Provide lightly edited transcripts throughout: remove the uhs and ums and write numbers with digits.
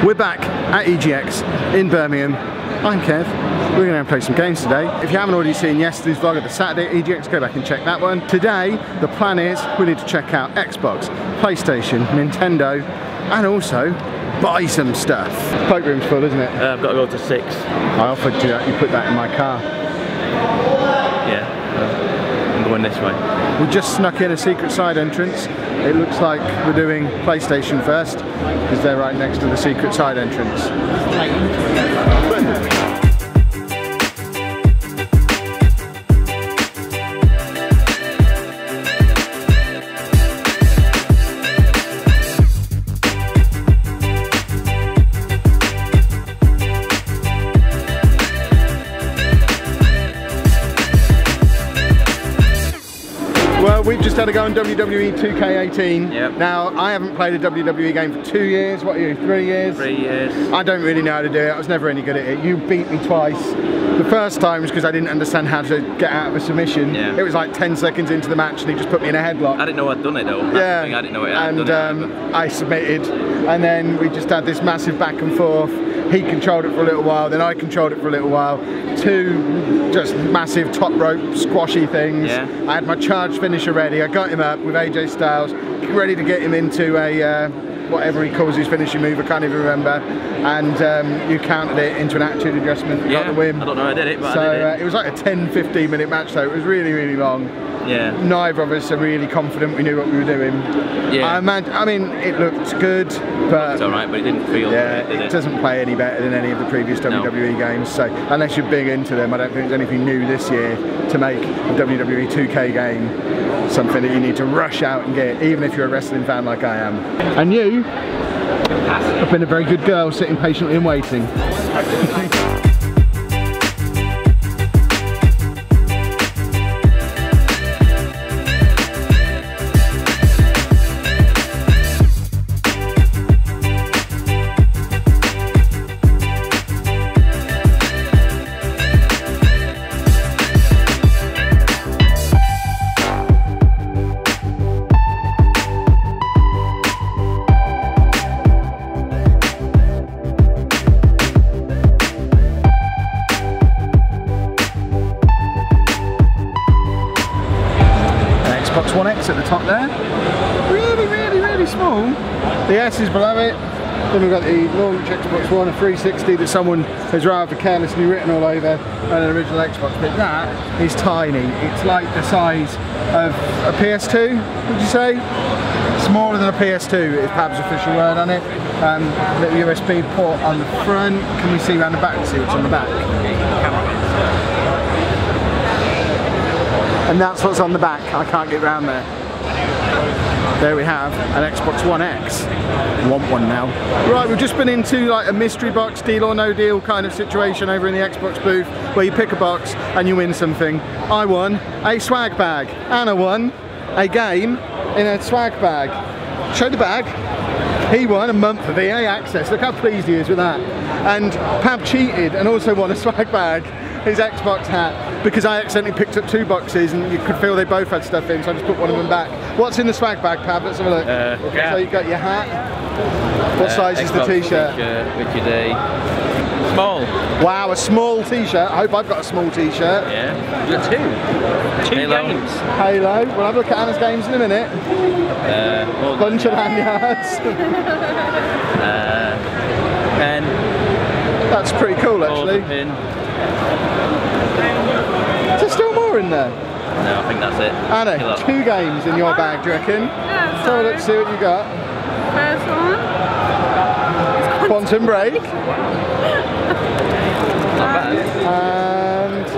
We're back at EGX in Birmingham. I'm Kev. We're going to play some games today. If you haven't already seen yesterday's vlog of the Saturday at EGX, go back and check that one. Today, the plan is we need to check out Xbox, PlayStation, Nintendo, and also buy some stuff. Cloakroom's full, isn't it? I've got to go to 6. I offered you that, you put that in my car. Yeah, I'm going this way. We just snuck in a secret side entrance. It looks like we're doing PlayStation first, because they're right next to the secret side entrance. Well, we've just had a go on WWE 2K18. Yep. Now, I haven't played a WWE game for 2 years. What are you, 3 years? 3 years. I don't really know how to do it. I was never any good at it. You beat me twice. The first time was because I didn't understand how to get out of a submission. Yeah. It was like 10 seconds into the match and he just put me in a headlock. I didn't know I'd done it though. That's yeah. the thing, I didn't know it. And I submitted. And then we just had this massive back and forth. He controlled it for a little while, then I controlled it for a little while. 2 just massive top rope squashy things. Yeah. I had my charge finisher ready. I got him up with AJ Styles, ready to get him into a whatever he calls his finishing move, I can't even remember. And you countered it into an attitude adjustment, got the win. I don't know how I did it, but so, I did it. It was like a 10-15 minute match though, it was really, really long. Yeah. Neither of us are really confident we knew what we were doing. Yeah. I mean, it looked good, but it's alright, but it didn't feel great, did it? It doesn't play any better than any of the previous WWE games. So unless you're big into them, I don't think there's anything new this year to make a WWE 2K game something that you need to rush out and get, even if you're a wrestling fan like I am. And you have been a very good girl, sitting patiently and waiting. Xbox One X at the top there. Really, really, really small. The S is below it. Then we've got the launch Xbox One, a 360 that someone has rather carelessly written all over, and an original Xbox. But that is tiny. It's like the size of a PS2, would you say? Smaller than a PS2 is Pab's official word on it. Little USB port on the front. Can we see around the back to see what's on the back? And that's what's on the back. I can't get round there. There we have an Xbox One X. Want one now. Right, we've just been into like a mystery box, deal or no deal kind of situation over in the Xbox booth, where you pick a box and you win something. I won a swag bag. Anna won a game in a swag bag. Show the bag. He won a month of EA access. Look how pleased he is with that. And Pab cheated and also won a swag bag, his Xbox hat, because I accidentally picked up 2 boxes and you could feel they both had stuff in, so I just put one of them back. What's in the swag bag, Pab? Let's have a look. So you got your hat. What size is the t-shirt? Wicked A. Small. Wow, a small t-shirt. I hope I've got a small t-shirt. Yeah. You got 2. 2 games. Halo. We'll have a look at Anna's games in a minute. Bunch of lanyards. Pen. That's pretty cool, actually. Pin. Is there still more in there? No, I think that's it. Anna, 2 games in your bag, do you reckon? Yeah, let's have a look, see what you got. First one. Quantum Break. Not bad. And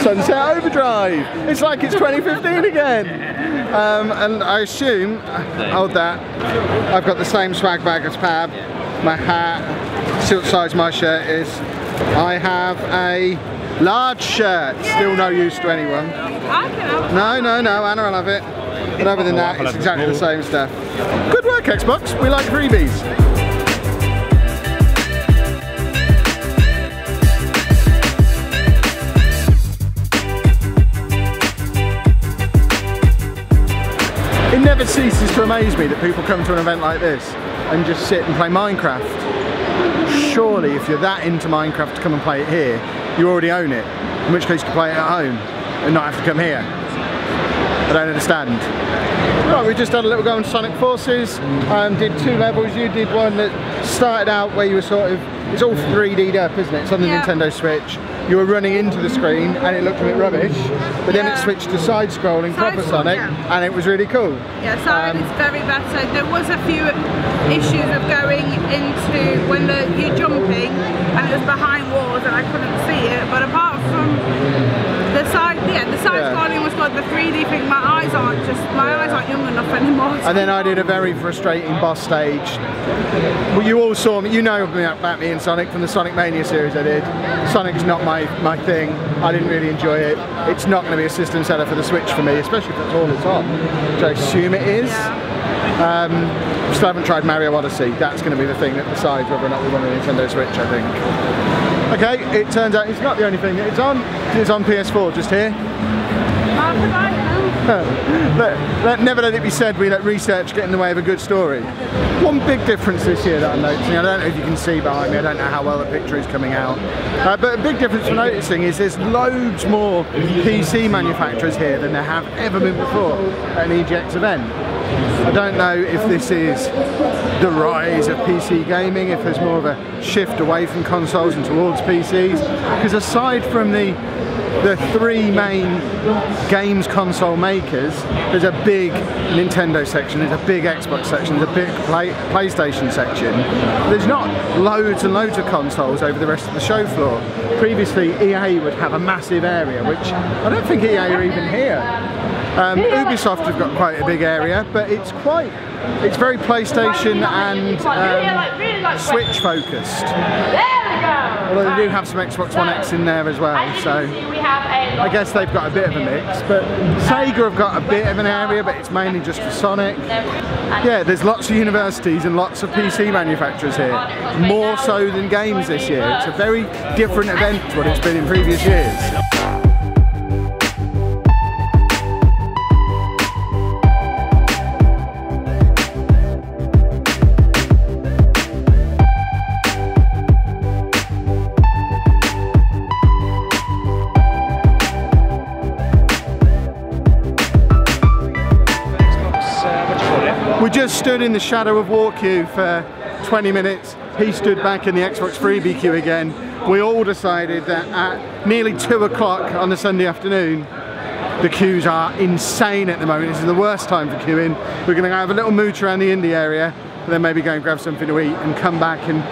Sunset Overdrive. It's like it's 2015 again. And I assume, hold that, I've got the same swag bag as Pab. My hat, see what size my shirt is. I have a large shirt, still no use to anyone. No, Anna will have it. But other than that, it's exactly the same stuff. Good work, Xbox, we like freebies. It never ceases to amaze me that people come to an event like this and just sit and play Minecraft. surely if you're that into Minecraft to come and play it here, you already own it. In which case you can play it at home and not have to come here. I don't understand. Right, we just had a little go on Sonic Forces, did 2 levels. You did one that started out where you were sort of, it's all 3D'd up, isn't it? It's on the Nintendo Switch. You were running into the screen and it looked a bit rubbish, but then it switched to side-scrolling proper Sonic, and it was really cool. Yeah, side is very better. There was a few issues of going into when you're jumping and it was behind walls and I couldn't see it, but apart from the side, the side-scrolling was good. The 3D thing, my eyes aren't young enough anymore. And then I did a very frustrating boss stage. Well, you all saw me, you know about me in Sonic from the Sonic Mania series I did. Sonic's not my thing. I didn't really enjoy it. It's not going to be a system seller for the Switch for me, especially if that's all it's on, which I assume it is. Still haven't tried Mario Odyssey. That's going to be the thing that decides whether or not we want a Nintendo Switch, I think. Okay, it turns out it's not the only thing that it's on. It's on PS4 just here. Never let it be said we let research get in the way of a good story. One big difference this year that I'm noticing, I don't know if you can see behind me, I don't know how well the picture is coming out, but a big difference we're noticing is there's loads more PC manufacturers here than there have ever been before at an EGX event. I don't know if this is the rise of PC gaming, if there's more of a shift away from consoles and towards PCs, because aside from the 3 main games console makers, there's a big Nintendo section, there's a big Xbox section, there's a big PlayStation section. There's not loads and loads of consoles over the rest of the show floor. Previously EA would have a massive area, which I don't think EA are even here. Ubisoft have got quite a big area, but it's very PlayStation and Switch focused. Although they do have some Xbox One X in there as well, so I guess they've got a bit of a mix. But Sega have got a bit of an area, but it's mainly just for Sonic. Yeah, there's lots of universities and lots of PC manufacturers here, more so than games this year. It's a very different event to what it's been in previous years. We just stood in the shadow of war queue for 20 minutes. He stood back in the Xbox freebie queue again. We all decided that at nearly 2 o'clock on the Sunday afternoon, the queues are insane at the moment. This is the worst time for queuing. We're going to have a little mooch around the indie area, and then maybe go and grab something to eat and come back and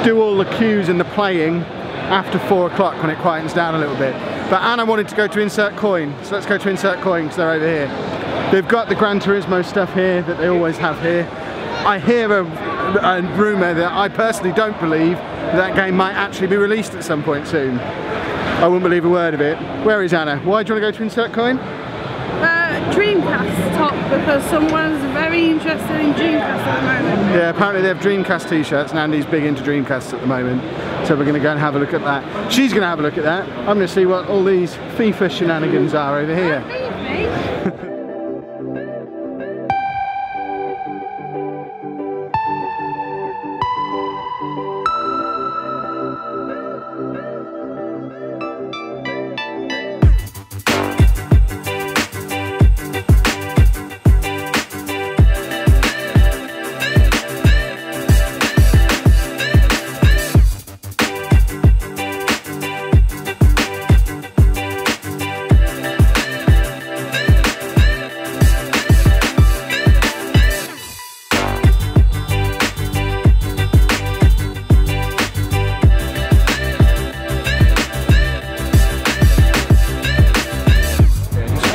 do all the queues and the playing after 4 o'clock when it quietens down a little bit. But Anna wanted to go to Insert Coin, so let's go to Insert Coin because they're over here. They've got the Gran Turismo stuff here that they always have here. I hear a rumour that I personally don't believe that game might actually be released at some point soon. I wouldn't believe a word of it. Where is Anna? Why do you want to go to Insert Coin? Dreamcast top, because someone's very interested in Dreamcast at the moment. Yeah, apparently they have Dreamcast t-shirts and Andy's big into Dreamcasts at the moment. So we're going to go and have a look at that. She's going to have a look at that. I'm going to see what all these FIFA shenanigans are over here.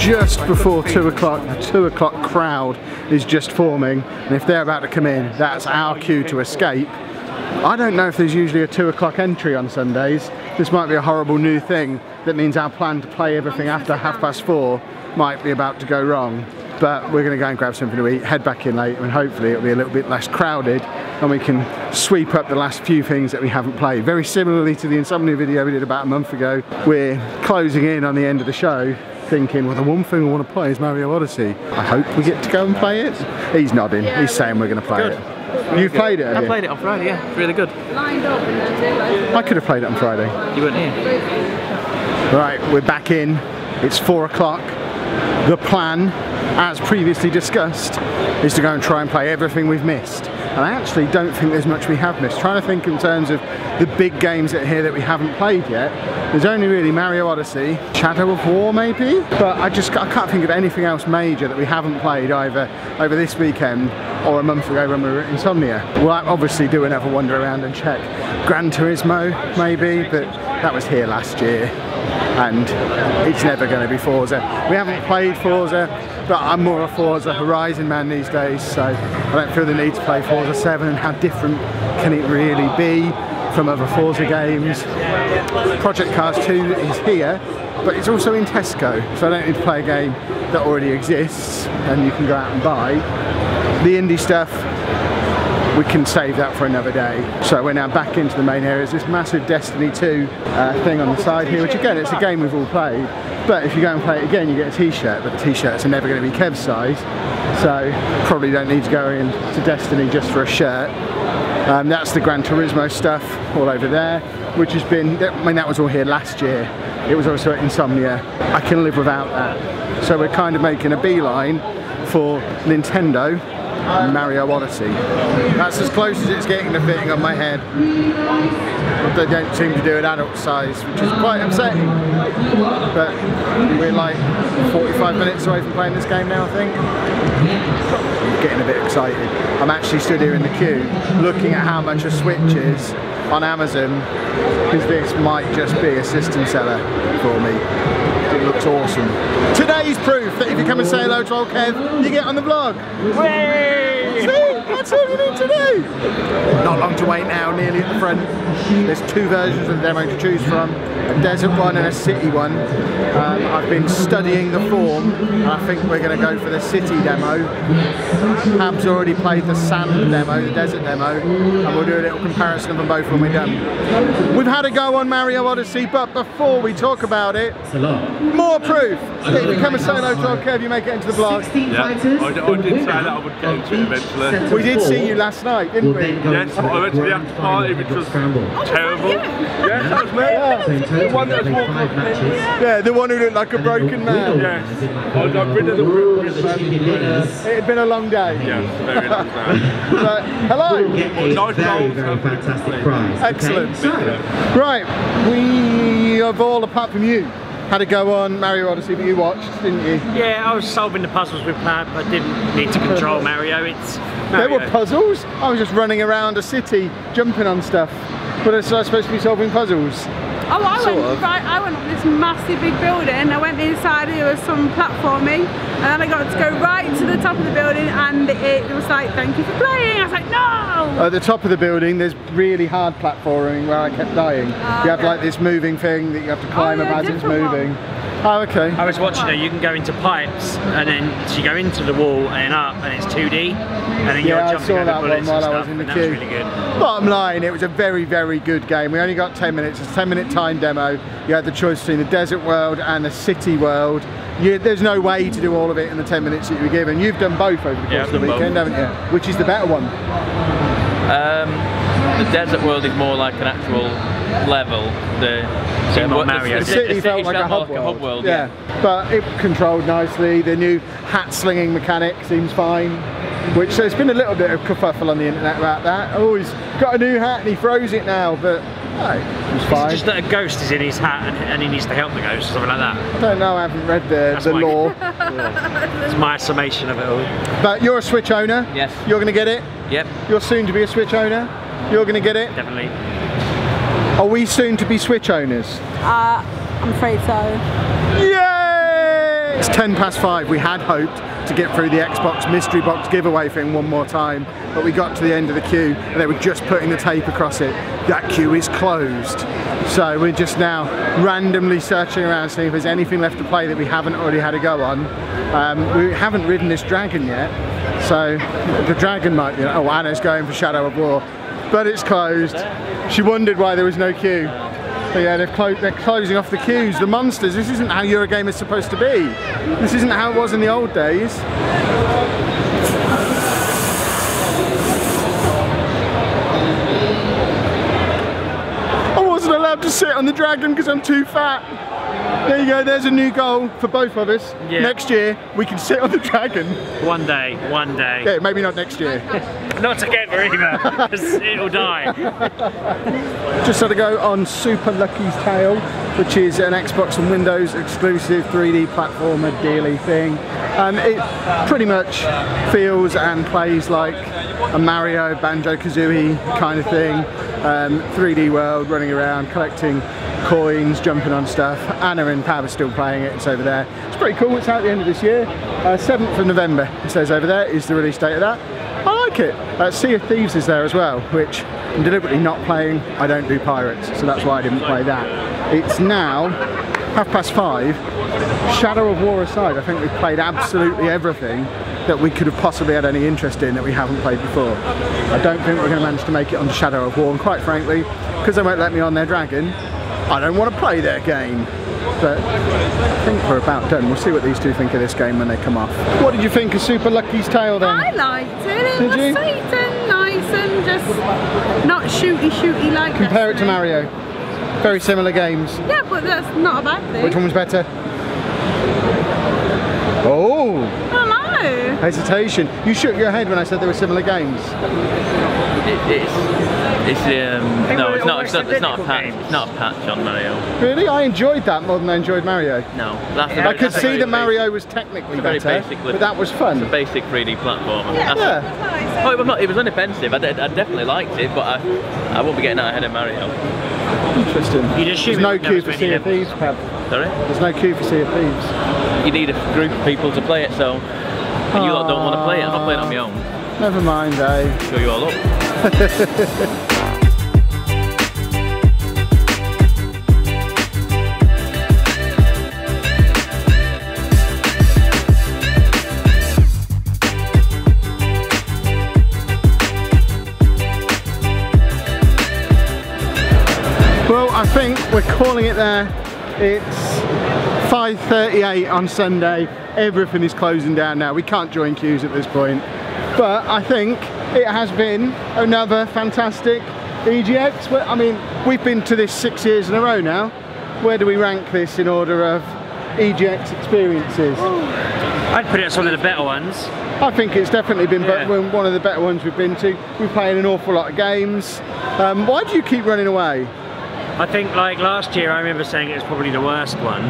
Just before 2 o'clock, the 2 o'clock crowd is just forming, and if they're about to come in, that's our cue to escape. I don't know if there's usually a 2 o'clock entry on Sundays. This might be a horrible new thing that means our plan to play everything after 4:30 might be about to go wrong. But we're going to go and grab something to eat, head back in later, and hopefully it'll be a little bit less crowded and we can sweep up the last few things that we haven't played. Very similarly to the Insomnia video we did about a month ago, we're closing in on the end of the show thinking, well, the one thing I want to play is Mario Odyssey. I hope we get to go and play it. He's nodding, he's saying we're going to play it. You've played it, have I you? played it on Friday, yeah. It's really good. Lined up and then realised. I could have played it on Friday. You weren't here. Right, we're back in. It's 4 o'clock. The plan, as previously discussed, is to go and try and play everything we've missed. And I actually don't think there's much we have missed. Trying to think in terms of the big games that are here that we haven't played yet. There's only really Mario Odyssey, Shadow of War maybe, but I can't think of anything else major that we haven't played either over this weekend or a month ago when we were at Insomnia. We'll obviously do another wander around and check Gran Turismo maybe, but that was here last year and it's never going to be Forza. We haven't played Forza, but I'm more a Forza Horizon man these days, so I don't feel the need to play Forza 7, and how different can it really be from other Forza games. Project Cars 2 is here, but it's also in Tesco, so I don't need to play a game that already exists and you can go out and buy. The indie stuff, we can save that for another day. So we're now back into the main area. There's this massive Destiny 2 thing on the side here, which again, it's a game we've all played, but if you go and play it again, you get a t-shirt, but the t-shirts are never going to be Kev's size, so probably don't need to go into Destiny just for a shirt. That's the Gran Turismo stuff all over there, which has been, I mean, that was all here last year. It was also at Insomnia. I can live without that. So we're kind of making a beeline for Nintendo and Mario Odyssey. That's as close as it's getting to fitting on my head. They don't seem to do it adult size, which is quite upsetting. But we're like 45 minutes away from playing this game now, I think. I'm getting a bit excited. I'm actually stood here in the queue looking at how much a Switch is on Amazon, because this might just be a system seller for me. It looks awesome. Today's proof that if you come and say hello to old Kev, you get on the vlog. See? That's all you need to do. Not long to wait now, nearly at the front. There's two versions of the demo to choose from, a desert one and a city one. I've been studying the form, and I think we're going to go for the city demo. Hab's already played the sand demo, the desert demo, and we'll do a little comparison of them both when we're done. We've had a go on Mario Odyssey, but before we talk about it, more proof that if you come and say hello to old Kev, you make it into the vlog. Yeah, I did say that I would get into it eventually. We did see you last night, didn't we? Yes, I went to the after party, which was terrible. Yes, that was me. Yeah. The one that was walking up the Yeah, the one who looked like a broken man. Yes, I got rid of the broken man. It had been a long day. Yes, very long day. But, hello. Nice goals. Fantastic prize. Excellent. Right, we have all, apart from you, had a go on Mario Odyssey, but you watched, didn't you? Yeah, I was solving the puzzles with Pad, but I didn't need to control Mario. It's Mario. There were puzzles? I was just running around a city, jumping on stuff. But was I supposed to be solving puzzles? Oh, I went up this massive big building. I went inside, there was some platforming, and then I got to go right to the top of the building, and it was like, thank you for playing. I was like, no! At the top of the building, there's really hard platforming where I kept dying. You have like this moving thing that you have to climb up as it's moving. Oh, okay. I was watching her, you can go into pipes, and then you go into the wall and up, and it's 2D, and then you're jumping over bullets and stuff, and that was really good. Bottom line, it was a very, very good game. We only got 10 minutes, it's a 10-minute time demo. You had the choice between the desert world and the city world. There's no way to do all of it in the 10 minutes that you were given. You've done both over the course of the weekend, haven't you? Which is the better one? The desert world is more like an actual level. The city felt like a hub world. Yeah, but it controlled nicely. The new hat slinging mechanic seems fine. Which there's been a little bit of kerfuffle on the internet about that. Oh, he's got a new hat and he throws it now, but no, it was fine. It's just that a ghost is in his hat and he needs to help the ghost or something like that. I don't know, I haven't read the lore. It's my summation of it all. But you're a Switch owner? Yes. You're going to get it? Yep. You're soon to be a Switch owner? You're going to get it? Definitely. Are we soon to be Switch owners? I'm afraid so. Yay! It's 5:10. We had hoped to get through the Xbox mystery box giveaway thing one more time, but we got to the end of the queue and they were just putting the tape across it. That queue is closed. So we're just now randomly searching around seeing if there's anything left to play that we haven't already had a go on. We haven't ridden this dragon yet, so the dragon might be, oh, Anna's going for Shadow of War, but it's closed. She wondered why there was no queue. But yeah, they're closing off the queues. The monsters, this isn't how Eurogame is supposed to be. This isn't how it was in the old days. to sit on the dragon because I'm too fat. There you go, there's a new goal for both of us. Yeah. Next year, we can sit on the dragon. One day, one day. Yeah, maybe not next year. Not together either, because it'll die. Just had to go on Super Lucky's Tale, which is an Xbox and Windows exclusive 3D platformer dealy thing. And it pretty much feels and plays like a Mario, Banjo-Kazooie kind of thing. 3D world, running around, collecting coins, jumping on stuff. Anna and Pav are still playing it, it's over there. It's pretty cool, it's out at the end of this year. 7th of November, it says over there, is the release date of that. I like it. Sea of Thieves is there as well, which I'm deliberately not playing. I don't do pirates, so that's why I didn't play that. It's now 5:30. Shadow of War aside, I think we've played absolutely everything that we could have possibly had any interest in that we haven't played before. I don't think we're going to manage to make it on Shadow of War, and quite frankly, because they won't let me on their dragon, I don't want to play their game. But I think we're about done. We'll see what these two think of this game when they come off. What did you think of Super Lucky's Tale then? I liked it. It was sweet and nice and just not shooty like Compare it to Mario. Very similar games. Yeah, but that's not a bad thing. Which one was better? Oh! I know. Hesitation. You shook your head when I said they were similar games. It's not a patch on Mario. Really? I enjoyed that more than I enjoyed Mario. No. I could see that Mario was technically better, but that was fun. It's a basic 3D platformer. Yeah. Oh, it was unoffensive. I definitely liked it, but I won't be getting out ahead of Mario. Interesting. There's no queue for Sea of Thieves, Pav. Sorry? There's no queue for Sea of Thieves. You need a group of people to play it, so... And you lot don't want to play it, I'm not playing it on my own. Never mind, eh? Show you all up. Well, I think we're calling it there. It's 5:38 on Sunday. Everything is closing down now. We can't join queues at this point. But I think it has been another fantastic EGX. I mean, we've been to this 6 years in a row now. Where do we rank this in order of EGX experiences? I'd put it as one of the better ones. I think it's definitely been one of the better ones we've been to. We play an awful lot of games. Why do you keep running away? I think like last year I remember saying it was probably the worst one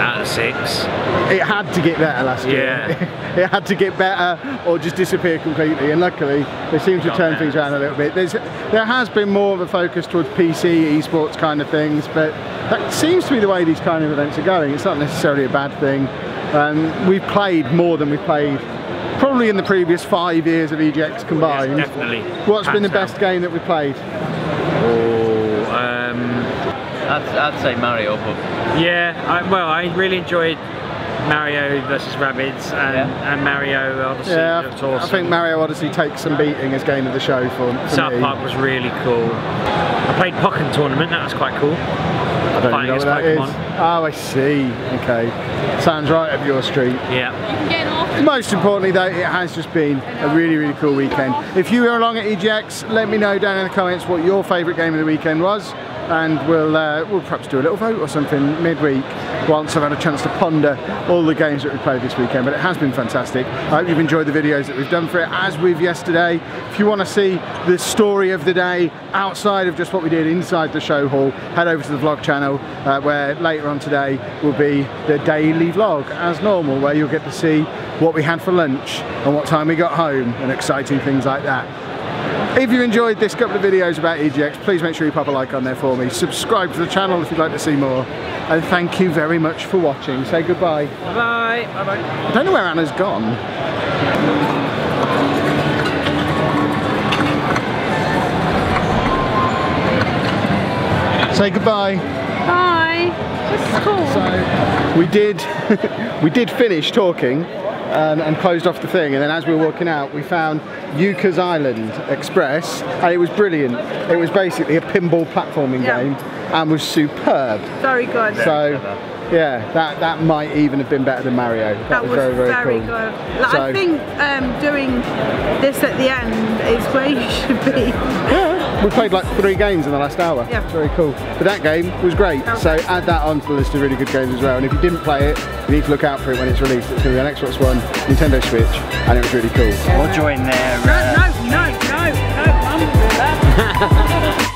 out of the 6. It had to get better last year. Yeah. It had to get better or just disappear completely, and luckily they seem to turn things around a little bit. There has been more of a focus towards PC, esports kind of things, but that seems to be the way these kind of events are going. It's not necessarily a bad thing. We've played more than we've played probably in the previous 5 years of EGX combined. Yes, definitely. What's been the best game that we've played? I'd say Mario, but... Yeah, I really enjoyed Mario vs Rabbids and Mario Odyssey. Yeah, awesome. I think Mario Odyssey takes some beating as game of the show for South me. Park was really cool. I played Pokken Tournament, that was quite cool. I don't know what that is. Oh, I see. Okay. Sounds right up your street. Yeah. Most importantly though, it has just been a really, really cool weekend. If you were along at EGX, let me know down in the comments what your favourite game of the weekend was, and we'll perhaps do a little vote or something midweek once I've had a chance to ponder all the games that we played this weekend. But it has been fantastic. I hope you've enjoyed the videos that we've done for it, as with yesterday. If you want to see the story of the day outside of just what we did inside the show hall, head over to the vlog channel, where later on today will be the daily vlog as normal, where you'll get to see what we had for lunch and what time we got home and exciting things like that. If you enjoyed this couple of videos about EGX, please make sure you pop a like on there for me. Subscribe to the channel if you'd like to see more. And thank you very much for watching. Say goodbye. Bye. Bye-bye. I don't know where Anna's gone. Say goodbye. Bye. This is cool. So we did finish talking and closed off the thing, and then as we were walking out we found Yooka's Island Express, and it was brilliant. It was basically a pinball platforming game and was superb. Very good. So yeah, that might even have been better than Mario. That was very, very cool. Good. Like, I think doing this at the end is where you should be. Yeah, We played like 3 games in the last hour. Yeah. Very cool. But that game was great, so add that onto the list of really good games as well. And if you didn't play it, you need to look out for it when it's released. It's going to be on Xbox One, Nintendo Switch, and it was really cool. We'll join there. No, Mum.